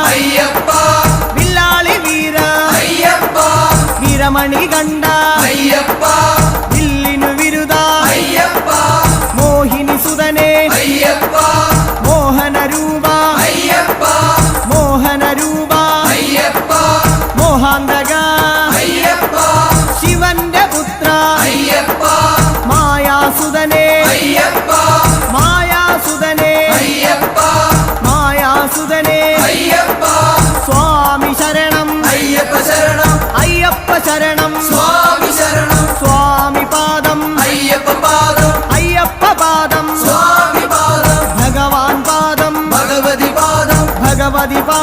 അയ്യപ്പ വില്ലാളി വീര അയ്യപ്പ വീരമണി കണ്ട അയ്യപ്പ വില്ലിനു വിരുദ അയ്യപ്പ മോഹിനി സുതനെ അയ്യപ്പ മോഹന രൂപ അയ്യപ്പ മോഹന രൂപ അയ്യപ്പ മോഹാന്തക അയ്യപ്പ ശിവന്റെ പുത്ര അയ്യപ്പ മായാസുതനെ അയ്യപ്പ മായാസുതനെ അയ്യപ്പ മായാസുതനെ അയ്യപ്പ സ്വാമി ശരണം അയ്യപ്പ ശരണം അയ്യപ്പ ശരണം സ്വാമി ശരണം സ്വാമി പാദം അയ്യപ്പ പാദം അയ്യപ്പ പാദം സ്വാമി പാദം ഭഗവാൻ പാദം ഭഗവതി പാദം ഭഗവതി പാദം